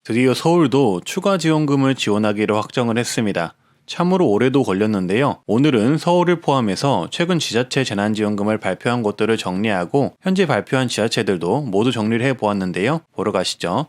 드디어 서울도 추가 지원금을 지원하기로 확정을 했습니다. 참으로 오래도 걸렸는데요. 오늘은 서울을 포함해서 최근 지자체 재난지원금을 발표한 곳들을 정리하고 현재 발표한 지자체들도 모두 정리를 해보았는데요. 보러 가시죠.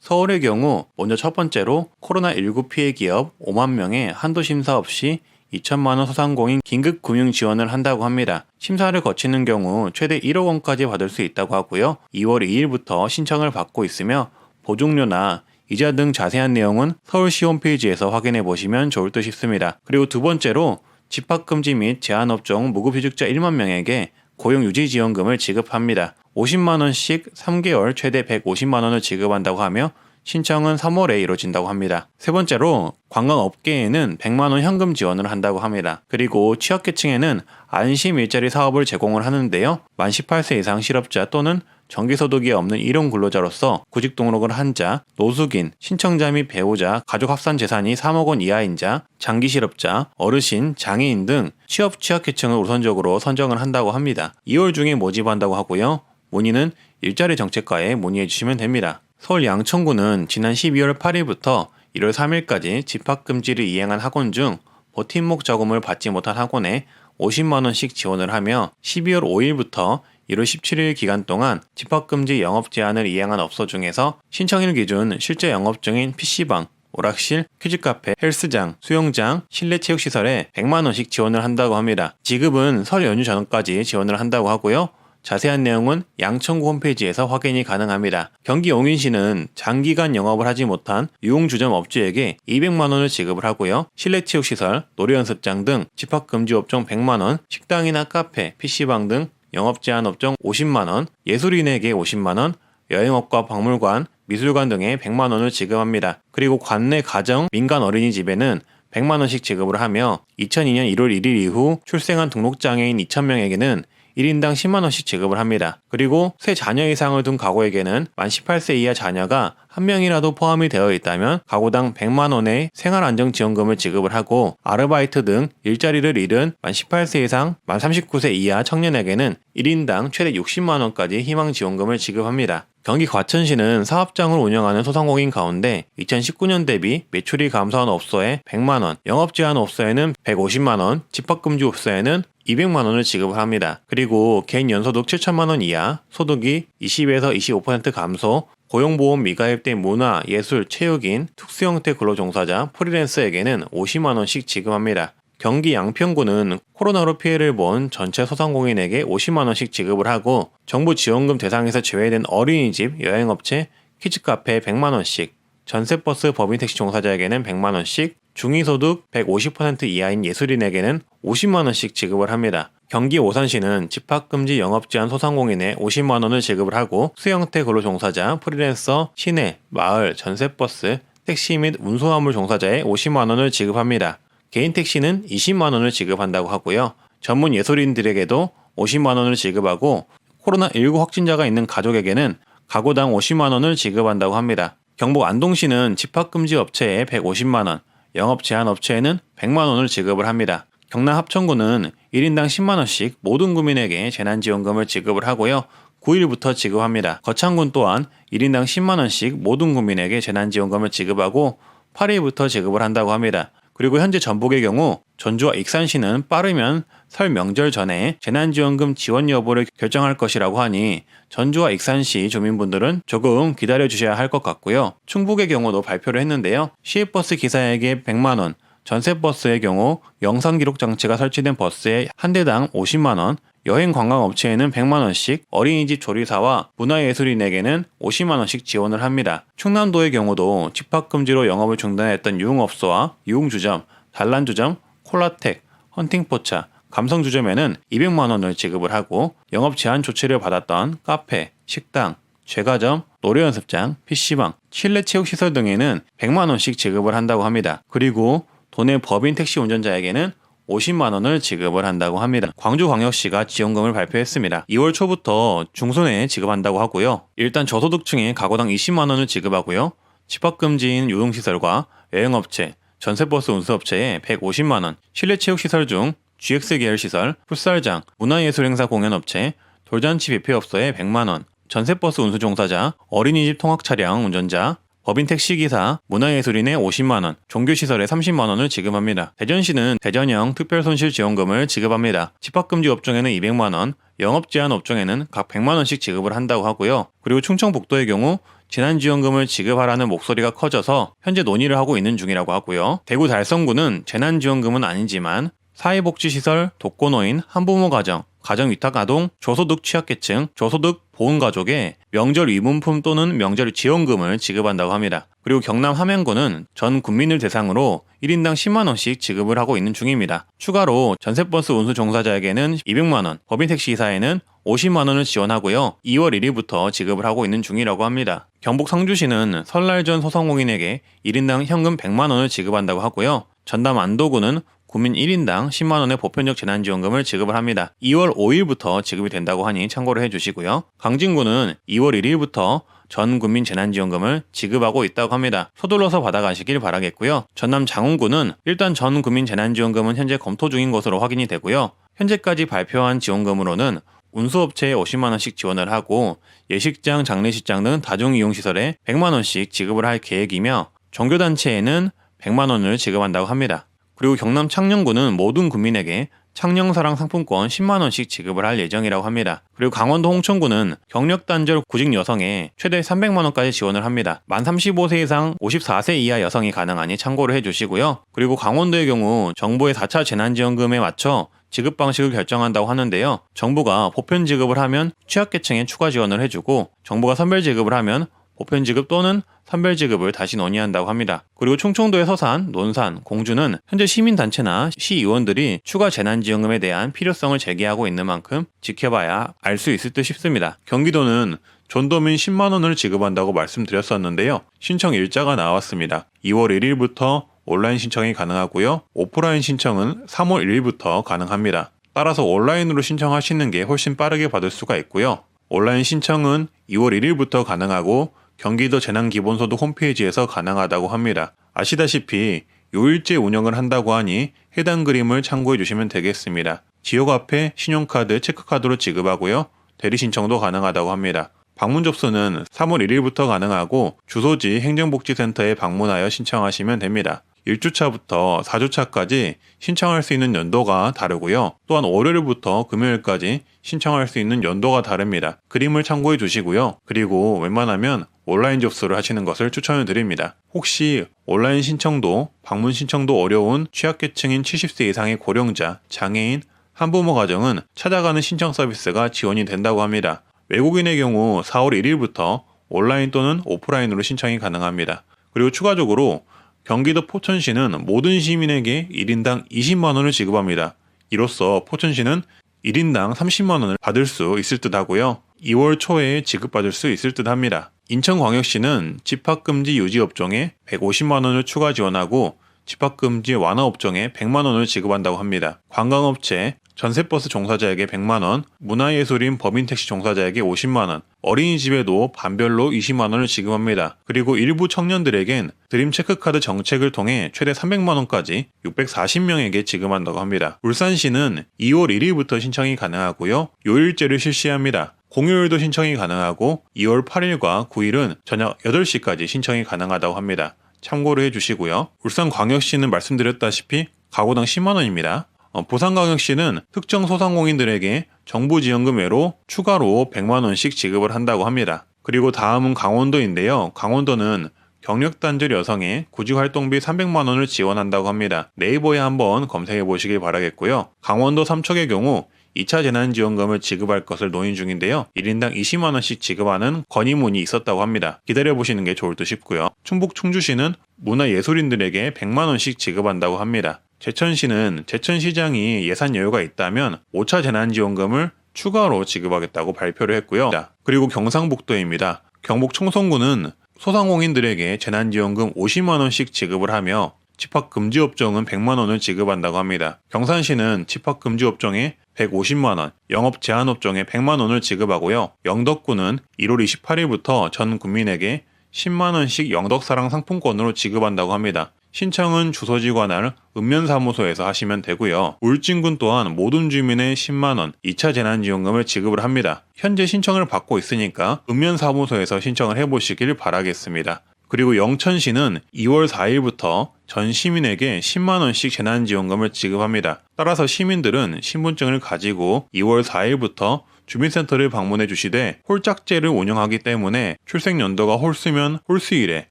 서울의 경우 먼저 첫 번째로 코로나19 피해 기업 5만 명에 한도 심사 없이 2천만 원 소상공인 긴급 금융 지원을 한다고 합니다. 심사를 거치는 경우 최대 1억 원까지 받을 수 있다고 하고요. 2월 2일부터 신청을 받고 있으며 보증료나 이자 등 자세한 내용은 서울시 홈페이지에서 확인해 보시면 좋을 듯 싶습니다. 그리고 두 번째로 집합금지 및 제한업종 무급휴직자 1만 명에게 고용유지지원금을 지급합니다. 50만 원씩 3개월 최대 150만 원을 지급한다고 하며 신청은 3월에 이루어진다고 합니다. 세 번째로 관광업계에는 100만 원 현금 지원을 한다고 합니다. 그리고 취약계층에는 안심 일자리 사업을 제공을 하는데요. 만 18세 이상 실업자 또는 정기소득이 없는 일용 근로자로서 구직 등록을 한 자, 노숙인, 신청자 및 배우자, 가족 합산 재산이 3억 원 이하인 자, 장기 실업자, 어르신, 장애인 등 취약계층을 우선적으로 선정을 한다고 합니다. 2월 중에 모집한다고 하고요. 문의는 일자리 정책과에 문의해 주시면 됩니다. 서울 양천구는 지난 12월 8일부터 1월 3일까지 집합금지를 이행한 학원 중 버팀목 자금을 받지 못한 학원에 50만 원씩 지원을 하며 12월 5일부터 1월 17일 기간 동안 집합금지 영업 제한을 이행한 업소 중에서 신청일 기준 실제 영업 중인 PC방, 오락실, 퀴즈카페, 헬스장, 수영장, 실내 체육시설에 100만 원씩 지원을 한다고 합니다. 지급은 설 연휴 전까지 지원을 한다고 하고요. 자세한 내용은 양천구 홈페이지에서 확인이 가능합니다. 경기 용인시는 장기간 영업을 하지 못한 유흥주점 업주에게 200만 원을 지급을 하고요. 실내 체육시설, 노래연습장 등 집합금지 업종 100만 원, 식당이나 카페, PC방 등 영업 제한 업종 50만 원, 예술인에게 50만 원, 여행업과 박물관, 미술관 등에 100만 원을 지급합니다. 그리고 관내 가정, 민간 어린이집에는 100만 원씩 지급을 하며 2002년 1월 1일 이후 출생한 등록장애인 2,000명에게는 1인당 10만 원씩 지급을 합니다. 그리고 세 자녀 이상을 둔 가구에게는 만 18세 이하 자녀가 한 명이라도 포함이 되어 있다면 가구당 100만 원의 생활안정지원금을 지급을 하고 아르바이트 등 일자리를 잃은 만 18세 이상 만 39세 이하 청년에게는 1인당 최대 60만 원까지 희망지원금을 지급합니다. 경기 과천시는 사업장을 운영하는 소상공인 가운데 2019년 대비 매출이 감소한 업소에 100만 원, 영업 제한 업소에는 150만 원, 집합금지 업소에는 200만 원을 지급을 합니다. 그리고 개인 연소득 7천만 원 이하, 소득이 20에서 25% 감소, 고용보험 미가입된 문화, 예술, 체육인, 특수형태 근로종사자, 프리랜서에게는 50만 원씩 지급합니다. 경기 양평구는 코로나로 피해를 본 전체 소상공인에게 50만 원씩 지급을 하고 정부 지원금 대상에서 제외된 어린이집, 여행업체, 키즈카페에 100만 원씩, 전세버스 법인택시 종사자에게는 100만 원씩, 중위소득 150% 이하인 예술인에게는 50만 원씩 지급을 합니다. 경기 오산시는 집합금지 영업제한 소상공인에 50만 원을 지급을 하고 수형태 근로종사자, 프리랜서, 시내, 마을, 전세버스, 택시 및 운송화물 종사자에 50만 원을 지급합니다. 개인 택시는 20만 원을 지급한다고 하고요. 전문 예술인들에게도 50만 원을 지급하고 코로나19 확진자가 있는 가족에게는 가구당 50만 원을 지급한다고 합니다. 경북 안동시는 집합금지 업체에 150만 원, 영업 제한 업체에는 100만 원을 지급을 합니다. 경남 합천구는 1인당 10만 원씩 모든 구민에게 재난지원금을 지급을 하고요. 9일부터 지급합니다. 거창군 또한 1인당 10만 원씩 모든 구민에게 재난지원금을 지급하고 8일부터 지급을 한다고 합니다. 그리고 현재 전북의 경우 전주와 익산시는 빠르면 설 명절 전에 재난지원금 지원 여부를 결정할 것이라고 하니 전주와 익산시 주민분들은 조금 기다려 주셔야 할 것 같고요. 충북의 경우도 발표를 했는데요. 시외버스 기사에게 100만 원, 전세버스의 경우 영상기록 장치가 설치된 버스에 한 대당 50만 원, 여행관광업체에는 100만 원씩, 어린이집 조리사와 문화예술인에게는 50만 원씩 지원을 합니다. 충남도의 경우도 집합금지로 영업을 중단했던 유흥업소와 유흥주점, 단란주점, 콜라텍, 헌팅포차, 감성주점에는 200만 원을 지급을 하고 영업 제한 조치를 받았던 카페, 식당, 제과점, 노래연습장, PC방, 실내 체육시설 등에는 100만 원씩 지급을 한다고 합니다. 그리고 도내 법인 택시 운전자에게는 50만 원을 지급을 한다고 합니다. 광주광역시가 지원금을 발표했습니다. 2월 초부터 중순에 지급한다고 하고요. 일단 저소득층에 가구당 20만 원을 지급하고요. 집합금지인 유흥시설과 여행업체, 전세버스 운수업체에 150만 원, 실내체육시설 중 GX 계열시설, 풋살장, 문화예술행사 공연업체, 돌잔치 뷔페업소에 100만 원, 전세버스 운수종사자, 어린이집 통학차량 운전자, 법인 택시기사, 문화예술인에 50만원, 종교시설에 30만원을 지급합니다. 대전시는 대전형 특별손실지원금을 지급합니다. 집합금지 업종에는 200만원, 영업제한 업종에는 각 100만원씩 지급을 한다고 하고요. 그리고 충청북도의 경우 재난지원금을 지급하라는 목소리가 커져서 현재 논의를 하고 있는 중이라고 하고요. 대구 달성구는 재난지원금은 아니지만 사회복지시설, 독거노인, 한부모 가정, 가정위탁아동, 저소득 취약계층, 저소득 보훈가족에 명절 위문품 또는 명절 지원금을 지급한다고 합니다. 그리고 경남 함양군은 전 국민을 대상으로 1인당 10만원씩 지급을 하고 있는 중입니다. 추가로 전세버스 운수 종사자에게는 200만원, 법인택시기사에는 50만원을 지원하고요. 2월 1일부터 지급을 하고 있는 중이라고 합니다. 경북 상주시는 설날 전 소상공인에게 1인당 현금 100만원을 지급한다고 하고요. 전남 안도구는 국민 1인당 10만원의 보편적 재난지원금을 지급을 합니다. 2월 5일부터 지급이 된다고 하니 참고를 해주시고요. 강진구는 2월 1일부터 전 국민 재난지원금을 지급하고 있다고 합니다. 서둘러서 받아가시길 바라겠고요. 전남 장흥구는 일단 전 국민 재난지원금은 현재 검토 중인 것으로 확인이 되고요. 현재까지 발표한 지원금으로는 운수업체에 50만원씩 지원을 하고 예식장, 장례식장 등 다중이용시설에 100만원씩 지급을 할 계획이며 종교단체에는 100만원을 지급한다고 합니다. 그리고 경남 창녕구는 모든 국민에게 창녕사랑 상품권 10만원씩 지급을 할 예정이라고 합니다. 그리고 강원도 홍천구는 경력단절 구직 여성에 최대 300만원까지 지원을 합니다. 만 35세 이상 54세 이하 여성이 가능하니 참고를 해주시고요. 그리고 강원도의 경우 정부의 4차 재난지원금에 맞춰 지급 방식을 결정한다고 하는데요. 정부가 보편 지급을 하면 취약계층에 추가 지원을 해주고 정부가 선별 지급을 하면 보편 지급 또는 선별 지급을 다시 논의한다고 합니다. 그리고 충청도의 서산, 논산, 공주는 현재 시민단체나 시의원들이 추가 재난지원금에 대한 필요성을 제기하고 있는 만큼 지켜봐야 알 수 있을 듯 싶습니다. 경기도는 전도민 10만원을 지급한다고 말씀드렸었는데요. 신청 일자가 나왔습니다. 2월 1일부터 온라인 신청이 가능하고요. 오프라인 신청은 3월 1일부터 가능합니다. 따라서 온라인으로 신청하시는 게 훨씬 빠르게 받을 수가 있고요. 온라인 신청은 2월 1일부터 가능하고 경기도 재난기본소득 홈페이지에서 가능하다고 합니다. 아시다시피 요일제 운영을 한다고 하니 해당 그림을 참고해 주시면 되겠습니다. 지역 앞에 신용카드, 체크카드로 지급하고요. 대리 신청도 가능하다고 합니다. 방문 접수는 3월 1일부터 가능하고 주소지 행정복지센터에 방문하여 신청하시면 됩니다. 1주차부터 4주차까지 신청할 수 있는 연도가 다르고요. 또한 월요일부터 금요일까지 신청할 수 있는 연도가 다릅니다. 그림을 참고해 주시고요. 그리고 웬만하면 온라인 접수를 하시는 것을 추천을 드립니다. 혹시 온라인 신청도, 방문 신청도 어려운 취약계층인 70세 이상의 고령자, 장애인, 한부모 가정은 찾아가는 신청 서비스가 지원이 된다고 합니다. 외국인의 경우 4월 1일부터 온라인 또는 오프라인으로 신청이 가능합니다. 그리고 추가적으로 경기도 포천시는 모든 시민에게 1인당 20만원을 지급합니다. 이로써 포천시는 1인당 30만원을 받을 수 있을 듯 하고요. 2월 초에 지급받을 수 있을 듯 합니다. 인천광역시는 집합금지 유지업종에 150만원을 추가 지원하고 집합금지 완화업종에 100만원을 지급한다고 합니다. 관광업체, 전세버스 종사자에게 100만원, 문화예술인 법인택시 종사자에게 50만원, 어린이집에도 반별로 20만원을 지급합니다. 그리고 일부 청년들에겐 드림체크카드 정책을 통해 최대 300만원까지 640명에게 지급한다고 합니다. 울산시는 2월 1일부터 신청이 가능하고요. 요일제를 실시합니다. 공휴일도 신청이 가능하고 2월 8일과 9일은 저녁 8시까지 신청이 가능하다고 합니다. 참고를 해주시고요. 울산광역시는 말씀드렸다시피 가구당 10만원입니다. 부산광역시는 특정 소상공인들에게 정부지원금 외로 추가로 100만원씩 지급을 한다고 합니다. 그리고 다음은 강원도인데요. 강원도는 경력단절 여성의 구직활동비 300만원을 지원한다고 합니다. 네이버에 한번 검색해 보시길 바라겠고요. 강원도 삼척의 경우 2차 재난지원금을 지급할 것을 논의 중인데요. 1인당 20만원씩 지급하는 건의문이 있었다고 합니다. 기다려보시는 게 좋을 듯 싶고요. 충북 충주시는 문화예술인들에게 100만원씩 지급한다고 합니다. 제천시는 제천시장이 예산 여유가 있다면 5차 재난지원금을 추가로 지급하겠다고 발표를 했고요. 그리고 경상북도입니다. 경북 청송군은 소상공인들에게 재난지원금 50만원씩 지급을 하며 집합금지업종은 100만원을 지급한다고 합니다. 경산시는 집합금지업종에 150만원, 영업제한업종에 100만원을 지급하고요. 영덕군은 1월 28일부터 전 국민에게 10만원씩 영덕사랑 상품권으로 지급한다고 합니다. 신청은 주소지 관할 읍면사무소에서 하시면 되고요. 울진군 또한 모든 주민의 10만원 2차 재난지원금을 지급을 합니다. 현재 신청을 받고 있으니까 읍면사무소에서 신청을 해보시길 바라겠습니다. 그리고 영천시는 2월 4일부터 전 시민에게 10만원씩 재난지원금을 지급합니다. 따라서 시민들은 신분증을 가지고 2월 4일부터 주민센터를 방문해 주시되 홀짝제를 운영하기 때문에 출생연도가 홀수면 홀수일에,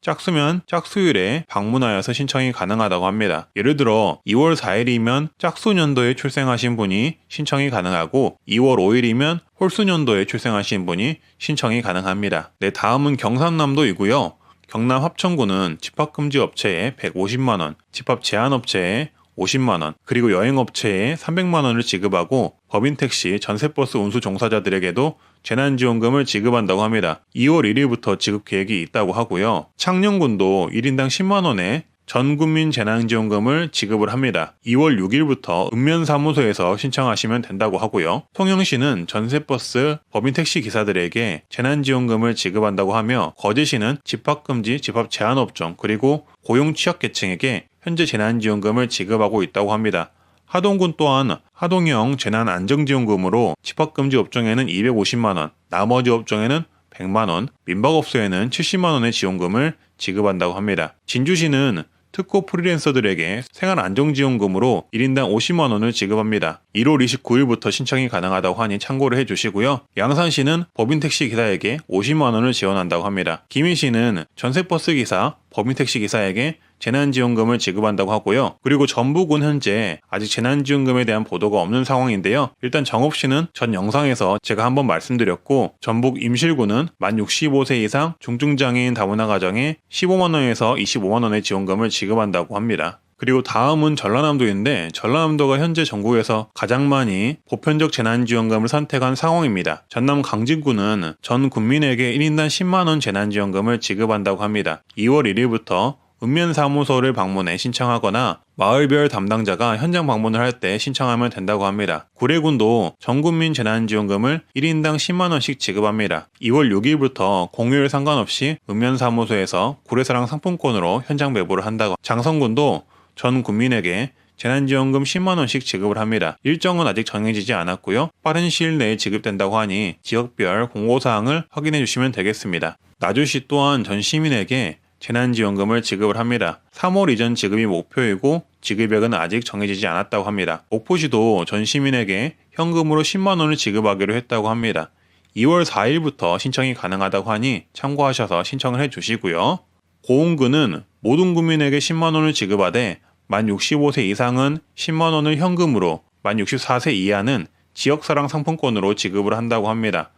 짝수면 짝수일에 방문하여서 신청이 가능하다고 합니다. 예를 들어 2월 4일이면 짝수년도에 출생하신 분이 신청이 가능하고 2월 5일이면 홀수년도에 출생하신 분이 신청이 가능합니다. 네, 다음은 경상남도이고요. 경남 합천군은 집합금지 업체에 150만원, 집합 제한업체에 50만원, 그리고 여행업체에 300만원을 지급하고 법인택시, 전세버스 운수 종사자들에게도 재난지원금을 지급한다고 합니다. 2월 1일부터 지급 계획이 있다고 하고요. 창녕군도 1인당 10만원의 전국민 재난지원금을 지급을 합니다. 2월 6일부터 읍면사무소에서 신청하시면 된다고 하고요. 통영시는 전세버스, 법인택시 기사들에게 재난지원금을 지급한다고 하며 거제시는 집합금지, 집합제한업종, 그리고 고용취약계층에게 현재 재난지원금을 지급하고 있다고 합니다. 하동군 또한 하동형 재난안정지원금으로 집합금지 업종에는 250만원, 나머지 업종에는 100만원, 민박업소에는 70만원의 지원금을 지급한다고 합니다. 진주시는 특고 프리랜서들에게 생활안정지원금으로 1인당 50만원을 지급합니다. 1월 29일부터 신청이 가능하다고 하니 참고를 해주시고요. 양산시는 법인택시 기사에게 50만원을 지원한다고 합니다. 김해시는 전세버스 기사, 법인택시 기사에게 재난지원금을 지급한다고 하고요. 그리고 전북은 현재 아직 재난지원금에 대한 보도가 없는 상황인데요. 일단 정읍시는 전 영상에서 제가 한번 말씀드렸고, 전북 임실군은 만 65세 이상 중증장애인 다문화 가정에 15만원에서 25만원의 지원금을 지급한다고 합니다. 그리고 다음은 전라남도인데 전라남도가 현재 전국에서 가장 많이 보편적 재난지원금을 선택한 상황입니다. 전남 강진구는 전 국민에게 1인당 10만원 재난지원금을 지급한다고 합니다. 2월 1일부터 읍면사무소를 방문해 신청하거나 마을별 담당자가 현장 방문을 할 때 신청하면 된다고 합니다. 구례군도 전국민 재난지원금을 1인당 10만원씩 지급합니다. 2월 6일부터 공휴일 상관없이 읍면사무소에서 구례사랑 상품권으로 현장 배부를 한다고. 장성군도 전 국민에게 재난지원금 10만원씩 지급을 합니다. 일정은 아직 정해지지 않았고요. 빠른 시일 내에 지급된다고 하니 지역별 공고사항을 확인해 주시면 되겠습니다. 나주시 또한 전 시민에게 재난지원금을 지급을 합니다. 3월 이전 지급이 목표이고 지급액은 아직 정해지지 않았다고 합니다. 옥포시도 전 시민에게 현금으로 10만원을 지급하기로 했다고 합니다. 2월 4일부터 신청이 가능하다고 하니 참고하셔서 신청을 해주시고요. 고흥군은 모든 국민에게 10만원을 지급하되 만 65세 이상은 10만원을 현금으로, 만 64세 이하는 지역사랑 상품권으로 지급을 한다고 합니다.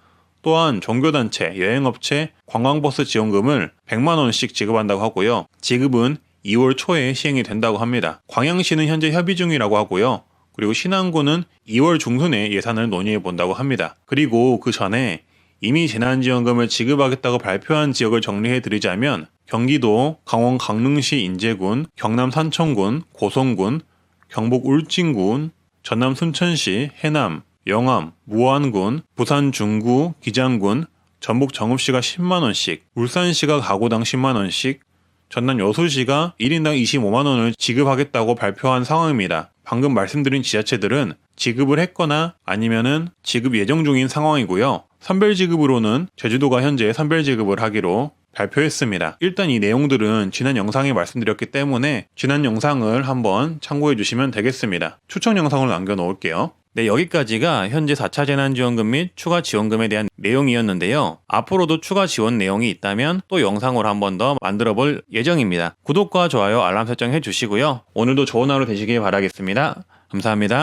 또한 종교단체, 여행업체, 관광버스 지원금을 100만원씩 지급한다고 하고요. 지급은 2월 초에 시행이 된다고 합니다. 광양시는 현재 협의 중이라고 하고요. 그리고 신안군은 2월 중순에 예산을 논의해 본다고 합니다. 그리고 그 전에 이미 재난지원금을 지급하겠다고 발표한 지역을 정리해 드리자면 경기도, 강원 강릉시 인제군, 경남 산청군, 고성군, 경북 울진군, 전남 순천시, 해남, 영암, 무안군, 부산 중구, 기장군, 전북 정읍시가 10만원씩, 울산시가 가구당 10만원씩, 전남 여수시가 1인당 25만원을 지급하겠다고 발표한 상황입니다. 방금 말씀드린 지자체들은 지급을 했거나 아니면은 지급 예정 중인 상황이고요. 선별지급으로는 제주도가 현재 선별지급을 하기로 발표했습니다. 일단 이 내용들은 지난 영상에 말씀드렸기 때문에 지난 영상을 한번 참고해 주시면 되겠습니다. 추천 영상을 남겨놓을게요. 네, 여기까지가 현재 4차 재난지원금 및 추가 지원금에 대한 내용이었는데요. 앞으로도 추가 지원 내용이 있다면 또 영상으로 한 번 더 만들어 볼 예정입니다. 구독과 좋아요, 알람 설정 해주시고요. 오늘도 좋은 하루 되시길 바라겠습니다. 감사합니다.